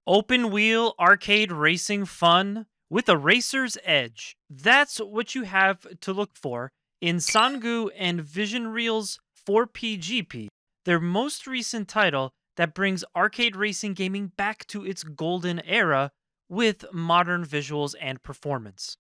Open wheel arcade racing fun with a racer's edge. That's what you have to look for in Sangu and Vision Real's 4PGP, their most recent title that brings arcade racing gaming back to its golden era with modern visuals and performance.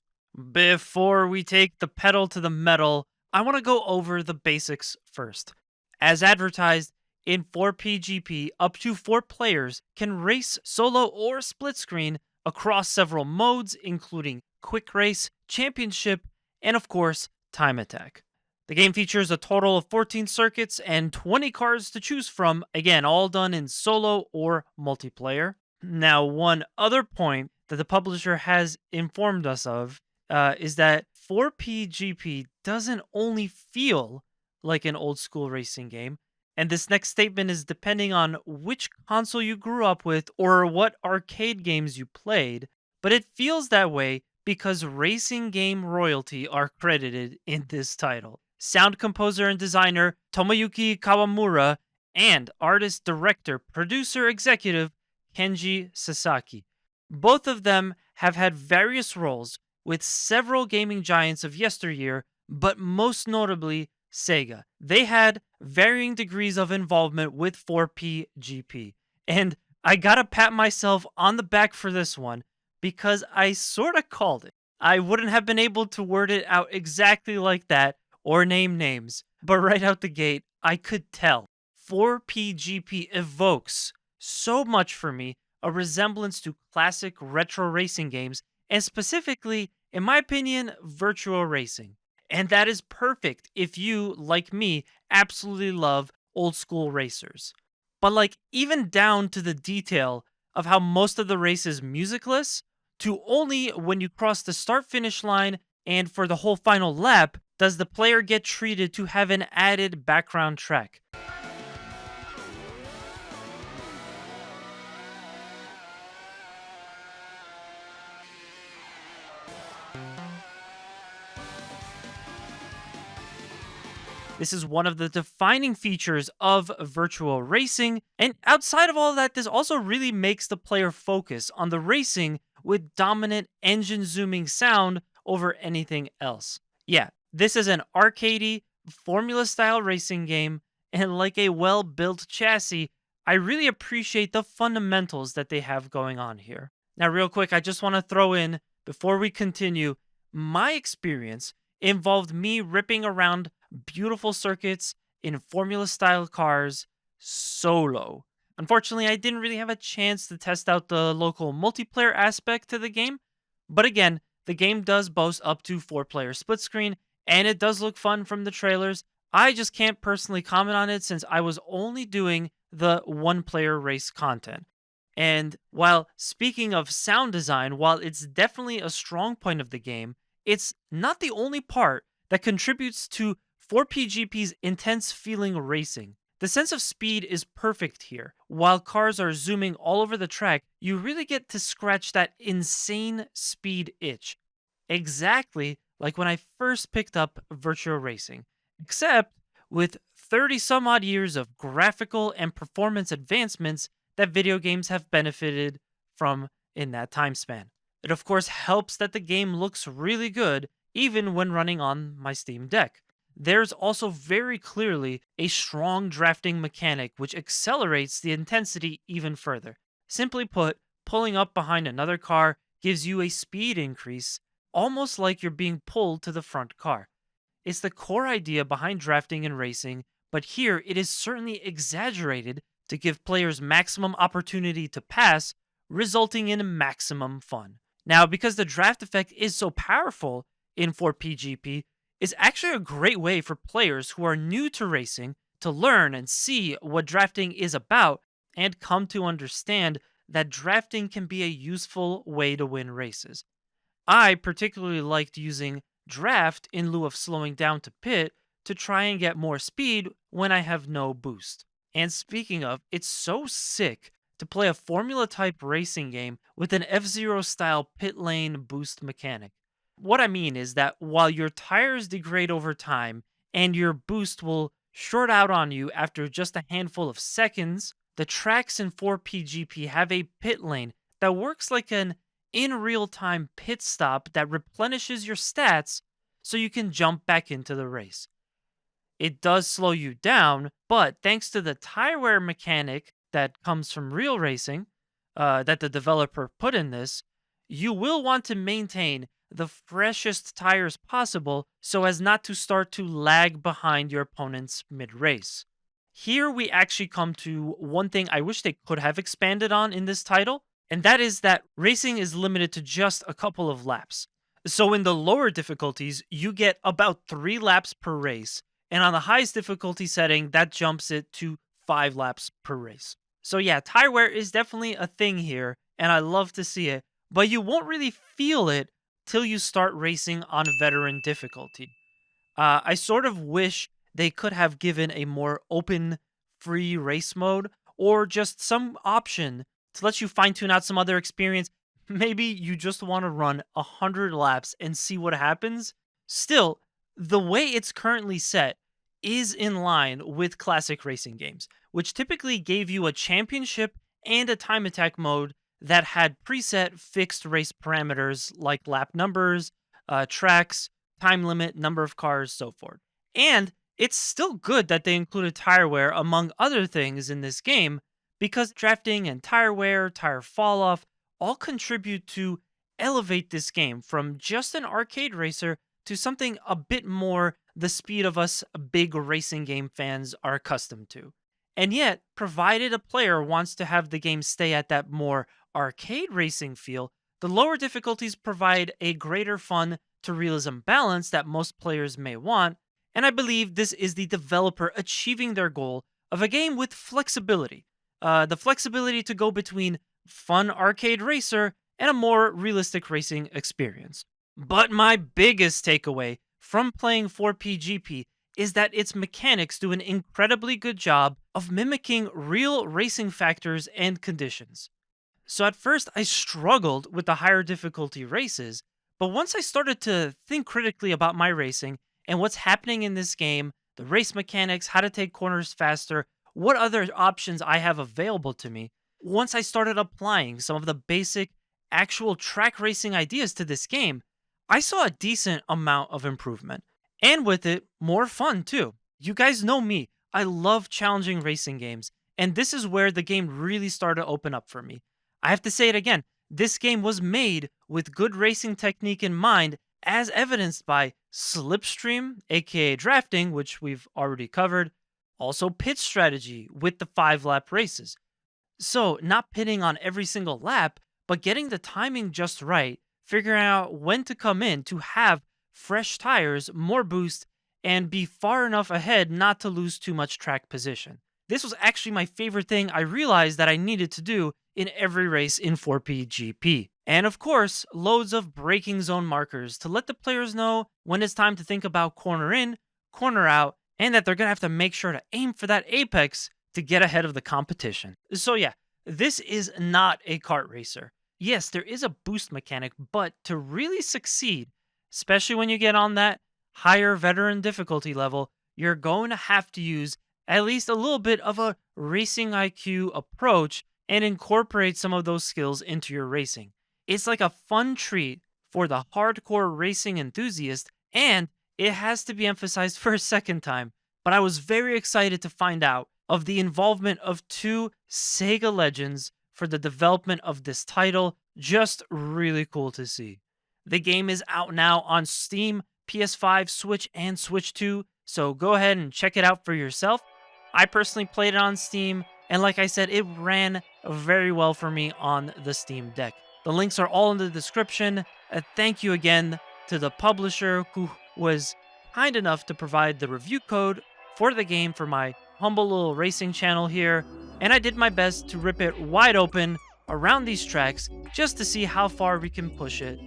Before we take the pedal to the metal, I want to go over the basics first. As advertised, in 4PGP, up to 4 players can race solo or split screen across several modes, including Quick Race, Championship, and of course, Time Attack. The game features a total of 14 circuits and 20 cars to choose from, again, all done in solo or multiplayer. Now, one other point that the publisher has informed us of is that 4PGP doesn't only feel like an old school racing game, and this next statement is depending on which console you grew up with or what arcade games you played, but it feels that way because racing game royalty are credited in this title. Sound composer and designer Tomoyuki Kawamura and artist, director, producer, executive Kenji Sasaki. Both of them have had various roles with several gaming giants of yesteryear, but most notably Sega. They had varying degrees of involvement with 4PGP. And I gotta pat myself on the back for this one because I sorta called it. I wouldn't have been able to word it out exactly like that or name names, but right out the gate, I could tell. 4PGP evokes so much for me a resemblance to classic retro racing games, and specifically, in my opinion, virtual racing. And that is perfect if you, like me, absolutely love old school racers. But like even down to the detail of how most of the race is musicless, to only when you cross the start finish line and for the whole final lap does the player get treated to have an added background track. This is one of the defining features of virtual racing, and outside of all that, this also really makes the player focus on the racing with dominant engine zooming sound over anything else. Yeah, this is an arcadey, formula style racing game, and like a well built chassis, I really appreciate the fundamentals that they have going on here. Now, real quick, I just want to throw in, before we continue, my experience involved me ripping around beautiful circuits in formula style cars solo. Unfortunately, I didn't really have a chance to test out the local multiplayer aspect to the game, but again, the game does boast up to 4 player split screen and it does look fun from the trailers. I just can't personally comment on it since I was only doing the 1 player race content. And while speaking of sound design, while it's definitely a strong point of the game, it's not the only part that contributes to 4PGP's intense feeling racing. The sense of speed is perfect here. While cars are zooming all over the track, you really get to scratch that insane speed itch. Exactly like when I first picked up virtual racing, except with 30 some odd years of graphical and performance advancements that video games have benefited from in that time span. It of course helps that the game looks really good even when running on my Steam Deck. There's also very clearly a strong drafting mechanic which accelerates the intensity even further. Simply put, pulling up behind another car gives you a speed increase, almost like you're being pulled to the front car. It's the core idea behind drafting and racing, but here it is certainly exaggerated to give players maximum opportunity to pass, resulting in maximum fun. Now, because the draft effect is so powerful in 4PGP, it's actually a great way for players who are new to racing to learn and see what drafting is about and come to understand that drafting can be a useful way to win races. I particularly liked using draft in lieu of slowing down to pit to try and get more speed when I have no boost. And speaking of, it's so sick to play a Formula type racing game with an F-Zero style pit lane boost mechanic. What I mean is that while your tires degrade over time and your boost will short out on you after just a handful of seconds, The tracks in 4PGP have a pit lane that works like an in real time pit stop that replenishes your stats so you can jump back into the race. It does slow you down, but thanks to the tire wear mechanic that comes from real racing, that the developer put in this, you will want to maintain the freshest tires possible so as not to start to lag behind your opponents mid race. Here we actually come to one thing I wish they could have expanded on in this title, and that is that racing is limited to just a couple of laps. So in the lower difficulties, you get about 3 laps per race, and on the highest difficulty setting, that jumps it to 5 laps per race. So yeah, tire wear is definitely a thing here, and I love to see it, but you won't really feel it till you start racing on veteran difficulty. I sort of wish they could have given a more open, free race mode, or just some option to let you fine tune out some other experience. Maybe you just want to run 100 laps and see what happens. Still, the way it's currently set is in line with classic racing games, which typically gave you a championship and a time attack mode that had preset fixed race parameters like lap numbers, tracks, time limit, number of cars, so forth. And it's still good that they included tire wear among other things in this game because drafting and tire wear, tire fall off all contribute to elevate this game from just an arcade racer to something a bit more the speed of us big racing game fans are accustomed to. And yet, provided a player wants to have the game stay at that more arcade racing feel, the lower difficulties provide a greater fun to realism balance that most players may want, and I believe this is the developer achieving their goal of a game with flexibility. The flexibility to go between fun arcade racer and a more realistic racing experience. But my biggest takeaway from playing 4PGP is that its mechanics do an incredibly good job of mimicking real racing factors and conditions. So at first I struggled with the higher difficulty races, but once I started to think critically about my racing and what's happening in this game, the race mechanics, how to take corners faster, what other options I have available to me, once I started applying some of the basic actual track racing ideas to this game, I saw a decent amount of improvement. And with it, more fun too. You guys know me, I love challenging racing games, and this is where the game really started to open up for me. I have to say it again, this game was made with good racing technique in mind, as evidenced by slipstream, aka drafting, which we've already covered, also pit strategy with the 5-lap races. So, not pitting on every single lap, but getting the timing just right, figuring out when to come in to have fresh tires, more boost, and be far enough ahead not to lose too much track position. This was actually my favorite thing I realized that I needed to do in every race in 4PGP. And of course, loads of braking zone markers to let the players know when it's time to think about corner in, corner out, and that they're going to have to make sure to aim for that apex to get ahead of the competition. So yeah, this is not a kart racer. Yes, there is a boost mechanic, but to really succeed, especially when you get on that higher veteran difficulty level, you're going to have to use at least a little bit of a racing IQ approach and incorporate some of those skills into your racing. It's like a fun treat for the hardcore racing enthusiast, and it has to be emphasized for a second time, but I was very excited to find out of the involvement of 2 Sega legends for the development of this title. Just really cool to see. The game is out now on Steam, PS5, Switch, and Switch 2, so go ahead and check it out for yourself. I personally played it on Steam, and like I said, it ran very well for me on the Steam Deck. The links are all in the description. Thank you again to the publisher who was kind enough to provide the review code for the game for my humble little racing channel here, and I did my best to rip it wide open around these tracks just to see how far we can push it.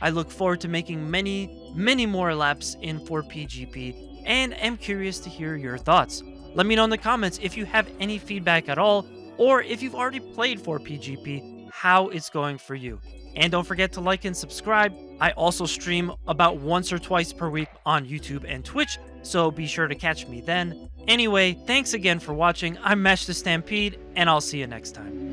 I look forward to making many more laps in 4PGP and am curious to hear your thoughts. Let me know in the comments if you have any feedback at all, or if you've already played 4PGP, how it's going for you. And don't forget to like and subscribe. I also stream about once or twice per week on YouTube and Twitch, so be sure to catch me then. Anyway, thanks again for watching. I'm Mesh the Stampede, and I'll see you next time.